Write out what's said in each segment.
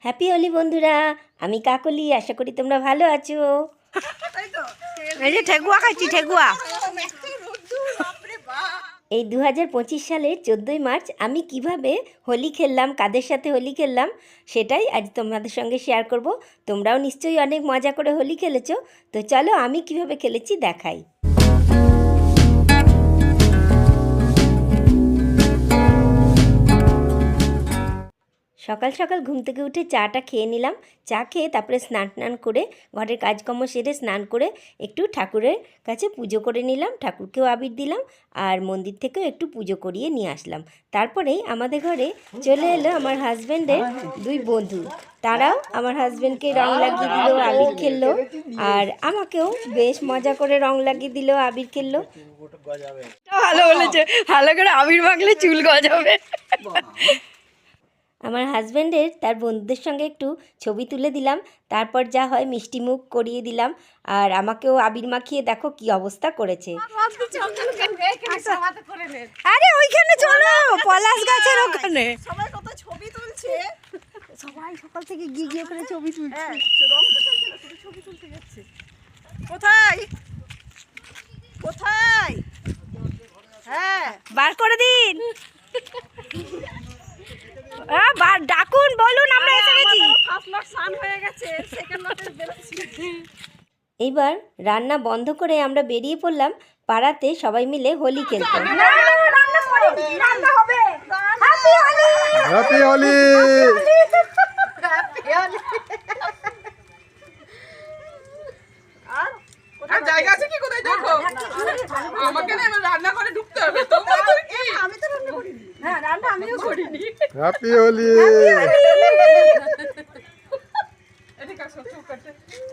Happy Holi বন্ধুরা, আমি কাকলি। আশা করি তোমরা ভালো আছো। এই যে ঠেকুয়া খাচ্ছি, ঠেকুয়া। এই 2025 সালের 14ই মার্চ আমি কিভাবে হোলি খেললাম, কাদের সাথে হোলি খেললাম, সেটাই আজ তোমাদের সঙ্গে শেয়ার করব। তোমরাও নিশ্চয়ই অনেক মজা করে হোলি খেলেছো। তো চলো আমি কিভাবে খেলেছি দেখাই। সকাল সকাল ঘুম থেকে উঠে চাটা খেয়ে নিলাম। চা খেয়ে তারপরে স্নান করে ঘরের কাজকর্ম সেরে স্নান করে একটু ঠাকুরের কাছে পুজো করে নিলাম। ঠাকুরকেও আবির দিলাম আর মন্দির থেকেও একটু পুজো করিয়ে নিয়ে আসলাম। তারপরেই আমাদের ঘরে চলে এলো আমার হাজব্যান্ডের দুই বন্ধু। তারাও আমার হাজব্যান্ডকে রং লাগিয়ে দিল, আবির খেললো, আর আমাকেও বেশ মজা করে রং লাগিয়ে দিল, আবির খেললো। ভালো বলেছে, ভালো করে আবির মাখলে চুল গজাবে। আমার হাজব্যান্ডের তার বন্ধুদের সঙ্গে একটু ছবি তুলে দিলাম। তারপর যা হয় মিষ্টি মুখ করিয়ে দিলাম, আর আমাকেও আবির মাখিয়ে দেখো কি অবস্থা করেছে। আরে ওইখানে চলো, পলাশ গাছের ওখানে সবাই কত ছবি তুলছে। সবাই সকাল থেকে গিয়ে করে ছবি তুলছে। ছবি তুলতে যাচ্ছে। কোথায় কোথায়? হ্যাঁ, বার করে দিন। ডাকুন, বলুন আমরা এসে গেছি। ফার্স্ট লট সান হয়ে গেছে, সেকেন্ড লটে বেরোচ্ছি। এইবার রান্না বন্ধ করে আমরা বেরিয়ে পড়লাম পাড়াতে সবাই মিলে হোলি খেলতে। রান্না হবে। হ্যাপি হোলি। আর জায়গা আছে কি কোথায় দেখো? আমাকে না এবার রান্না করে ঢুকতে হবে। তোমরা তো কি? আমি তো রান্না করিনি। হ্যাঁ, রান্না আমিও করিনি। হ্যাপি হোলি। এদিকে আসো, চুপ করতে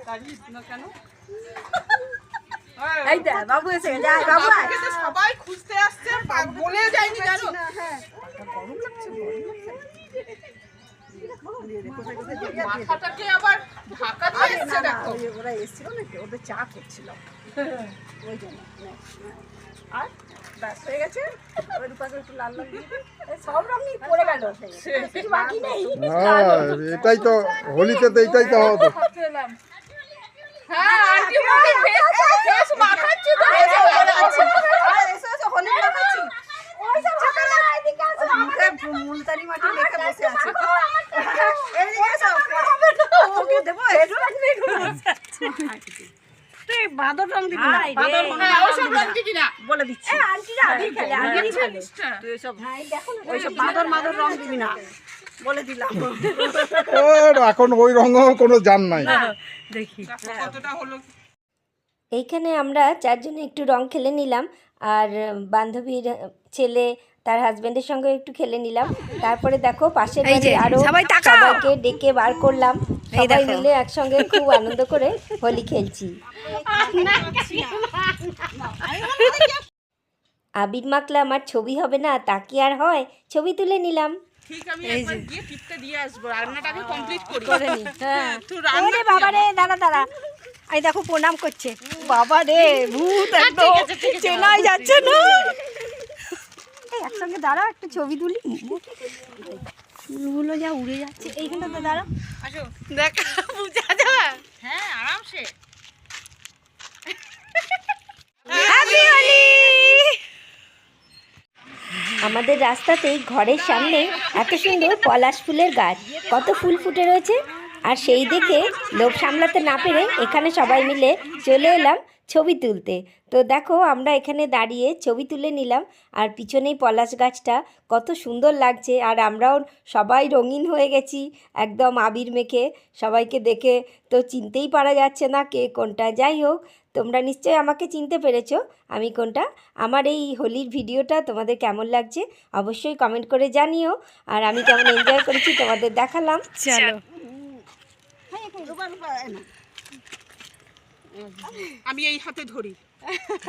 দাঁড়িয়ে না কেন? এই দে বাবু এসে গেছে। আয় বাবু আয়। আমাকে তো সবাই খুঁজতে আসছে, বলে যায়নি জানো? হ্যাঁ, গরম লাগছে, গরম লাগছে। মাথাটাকে আবার ঢাকা দিয়ে এসছে দেখো। ওরা এসেছিল নাকি, ওদের চা করছিল ওই জন্য। আর ব্যাস হয়ে গেছে। ওই রূপাকে একটু লাল লাল দিয়ে দিই। এই সব রঙই পড়ে গেল, কিছু বাকি নেই। এটাই তো হোলিতে তো এটাই তো হবে। হ্যাঁ, আন্টি মুখে ফেস মাখাচ্ছি তো। এসো এসো, হোলি মাখাচ্ছি। ওই সব সকালে এদিকে আসো। মুখে মুলতানি মাটি মেখে বসে আছে। এদিকে এসো। তোকে দেবো একটু। তুই বাদর রং দিবি না, বাদর রং হ্যাঁ, ওসব রং দিবি না। বলে দিচ্ছি। আন্টিরা আবির খেলে, আবিরই খেলে। তুই ওইসব ওইসব বাদর রং দিবি না, বলে দিলাম। এখন ওই রঙও কোনো জান নাই। দেখি দেখো কতটা হলো। এইখানে আমরা চারজনে একটু রং খেলে নিলাম, আর বান্ধবীর ছেলে তার হাজবেন্ডের সঙ্গে একটু খেলে নিলাম। তারপরে দেখো পাশের এই যে, বাড়ির আরো সবাই তাকাও। সবাইকে ডেকে বার করলাম। এই সবাই দেখো। মিলে একসঙ্গে খুব আনন্দ করে হোলি খেলছি। আবির মাখলে আমার ছবি হবে না, তা কি আর হয়? ছবি তুলে নিলাম। ঠিক, আমি একবার গিয়ে টিপটা দিয়ে আসবো। রান্নাটাকে কমপ্লিট করি। হ্যাঁ। তুই রান্না ওরে বাবা রে, দাঁড়া। এই দেখো প্রণাম করছে। বাবা রে, ভূত একদম চেনাই যাচ্ছে না। এই একসঙ্গে দাঁড়া, একটু ছবি তুলি। চুলগুলো যা উড়ে যাচ্ছে। এইখানটাতে দাঁড়া। আসো, দেখ বুঝা যাবে। হ্যাঁ, আরামসে। হ্যাপি হোলি। আমাদের রাস্তাতেই ঘরের সামনে এত সুন্দর পলাশ ফুলের গাছ, কত ফুল ফুটে রয়েছে। আর সেই দেখে লোভ সামলাতে না পেরে এখানে সবাই মিলে চলে এলাম ছবি তুলতে। তো দেখো আমরা এখানে দাঁড়িয়ে ছবি তুলে নিলাম, আর পিছনেই পলাশ গাছটা কত সুন্দর লাগছে। আর আমরাও সবাই রঙিন হয়ে গেছি একদম আবির মেখে। সবাইকে দেখে তো চিনতেই পারা যাচ্ছে না কে কোনটা। যাই হোক, তোমরা নিশ্চয়ই আমাকে চিনতে পেরেছো আমি কোনটা। আমার এই হোলির ভিডিওটা তোমাদের কেমন লাগছে অবশ্যই কমেন্ট করে জানিও, আর আমি কেমন এনজয় করেছি তোমাদের দেখালাম। চলো। আমি এই হাতে ধরি।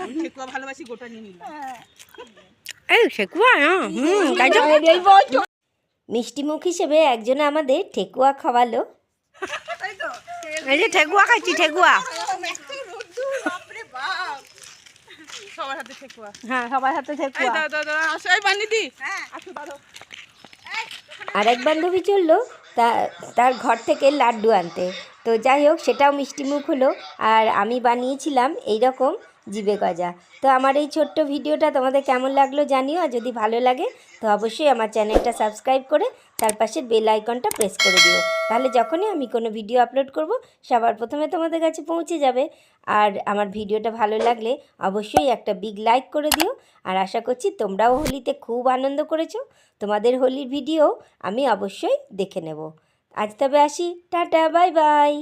আমি ঠেকুয়া ভালোবাসি, গোটা নিয়ে নিলাম। এই ঠেকুয়া না, তাই তো। মিষ্টি মুখ হিসেবে একজনে আমাদের ঠেকুয়া খাওয়ালো। এই যে ঠেকুয়া খাচ্ছি, ঠেকুয়া। বাপরে বাপ, সবার হাতে ঠেকুয়া। হ্যাঁ, সবার হাতে এই ঠেকুয়া। দাও আসো, এই বানিদি। হ্যাঁ, আসো দাও। আর এক বান্ধবী চললো তার ঘর থেকে লাড্ডু আনতে। তো যাই হোক, সেটাও মিষ্টিমুখ হলো। আর আমি বানিয়েছিলাম এই রকম জিভে গজা। তো আমার এই ছোট্ট ভিডিওটা তোমাদের কেমন লাগলো জানিও। আর যদি ভালো লাগে তো অবশ্যই আমার চ্যানেলটা সাবস্ক্রাইব করে তার পাশের বেল আইকনটা প্রেস করে দিও। তাহলে যখনই আমি কোনো ভিডিও আপলোড করব সবার প্রথমে তোমাদের কাছে পৌঁছে যাবে। আর আমার ভিডিওটা ভালো লাগলে অবশ্যই একটা বিগ লাইক করে দিও। আর আশা করছি তোমরাও হোলিতে খুব আনন্দ করেছো। তোমাদের হোলির ভিডিও আমি অবশ্যই দেখে নেব। আজ তবে আসি, টাটা, বাই বাই।